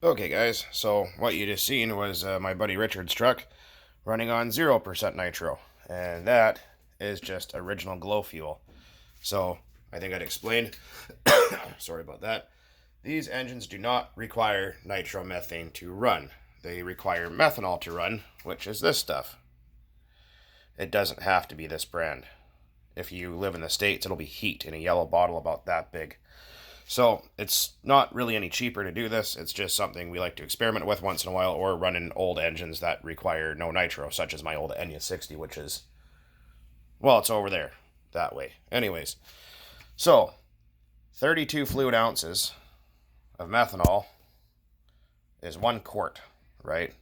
Okay, guys, so what you just seen was my buddy Richard's truck running on 0% nitro, and that is just original glow fuel. So I think I'd explained, sorry about that. These engines do not require nitromethane to run. They require methanol to run, which is this stuff. It doesn't have to be this brand. If you live in the States, it'll be Heat in a yellow bottle about that big. So it's not really any cheaper to do this. It's just something we like to experiment with once in a while, or run in old engines that require no nitro, such as my old Enya 60, which is, well, it's over there that way. Anyways, so 32 fluid ounces of methanol is 1 quart, right?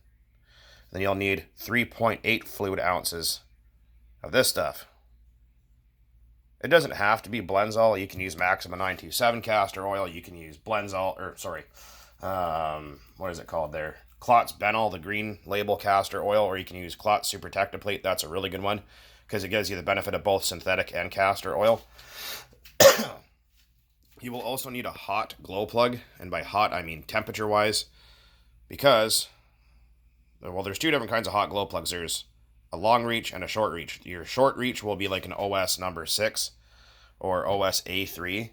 Then you'll need 3.8 fluid ounces of this stuff. It doesn't have to be Blenzol. You can use Maxima 927 castor oil. You can use Blenzol, or sorry, what is it called there? Klotz Benol, the green label castor oil, or you can use Klotz Super Tectoplate. That's a really good one because it gives you the benefit of both synthetic and castor oil. You will also need a hot glow plug, and by hot I mean temperature-wise, because, well, there's two different kinds of hot glow plugs. There's a long reach and a short reach. Your short reach will be like an OS number 6 or OS A3,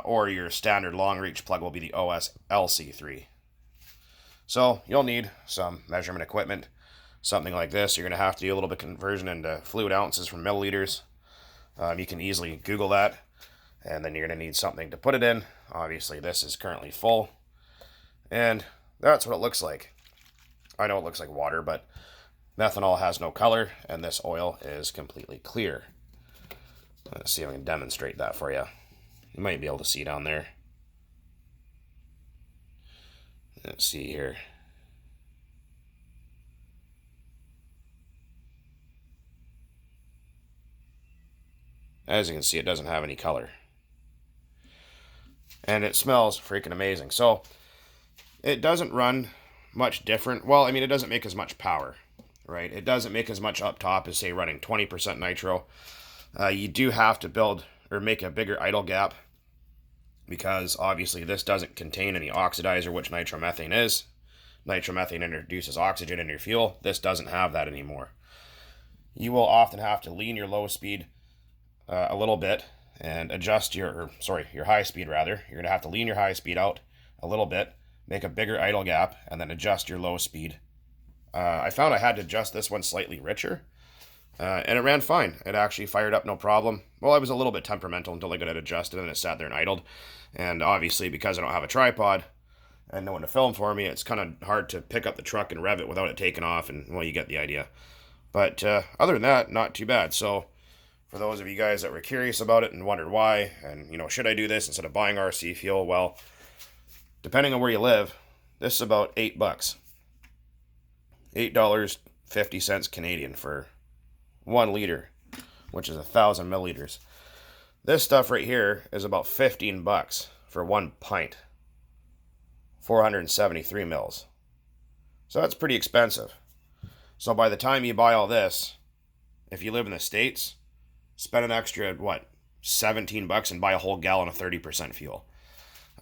or your standard long reach plug will be the OS LC3. So you'll need some measurement equipment, something like this. You're going to have to do a little bit of conversion into fluid ounces from milliliters. You can easily Google that, and then you're going to need something to put it in. Obviously, this is currently full, and that's what it looks like. I know it looks like water, but methanol has no color, and this oil is completely clear. Let's see if I can demonstrate that for you. You might be able to see down there. Let's see here. As you can see, it doesn't have any color. And it smells freaking amazing. So, it doesn't run much different. Well, I mean, it doesn't make as much power, right? It doesn't make as much up top as, say, running 20% nitro. You do have to build or make a bigger idle gap because obviously this doesn't contain any oxidizer, which nitromethane is. Nitromethane introduces oxygen in your fuel. This doesn't have that anymore. You will often have to lean your low speed a little bit and adjust your high speed rather. You're going to have to lean your high speed out a little bit, make a bigger idle gap, and then adjust your low speed. I found I had to adjust this one slightly richer, and it ran fine. It actually fired up no problem. Well, I was a little bit temperamental until I got it adjusted, and it sat there and idled. And obviously, because I don't have a tripod and no one to film for me, it's kind of hard to pick up the truck and rev it without it taking off, and, well, you get the idea. But other than that, not too bad. So for those of you guys that were curious about it and wondered why, and, should I do this instead of buying RC fuel? Well, depending on where you live, this is about $8. $8.50 Canadian for 1 liter, which is 1,000 milliliters. This stuff right here is about $15 for 1 pint, 473 mils. So that's pretty expensive. So by the time you buy all this, if you live in the States, spend an extra, $17 and buy a whole gallon of 30% fuel.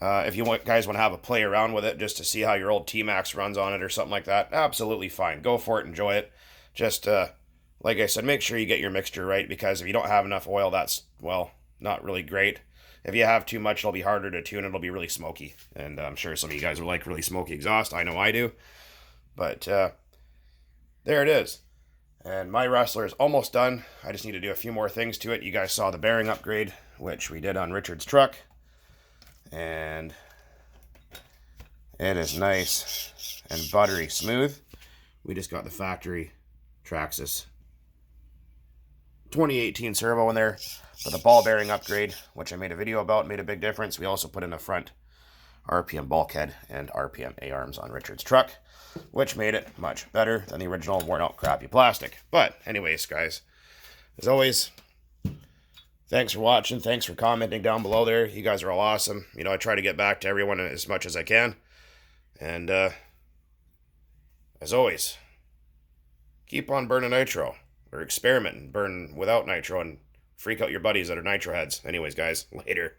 If you guys want to have a play around with it just to see how your old T-Max runs on it or something like that, absolutely fine. Go for it, enjoy it. Just, like I said, make sure you get your mixture right, because if you don't have enough oil, that's, well, not really great. If you have too much, it'll be harder to tune. It'll be really smoky. And I'm sure some of you guys will like really smoky exhaust. I know I do. But there it is. And my Rustler is almost done. I just need to do a few more things to it. You guys saw the bearing upgrade, which we did on Richard's truck. And it is nice and buttery smooth. We just got the factory Traxxas 2018 servo in there, but the ball bearing upgrade, which I made a video about, made a big difference. We also put in the front RPM bulkhead and RPM A-arms on Richard's truck, which made it much better than the original worn out crappy plastic. But anyways, guys, as always, thanks for watching. Thanks for commenting down below there. You guys are all awesome. I try to get back to everyone as much as I can. And as always, keep on burning nitro, or experiment and burn without nitro and freak out your buddies that are nitro heads. Anyways, guys, later.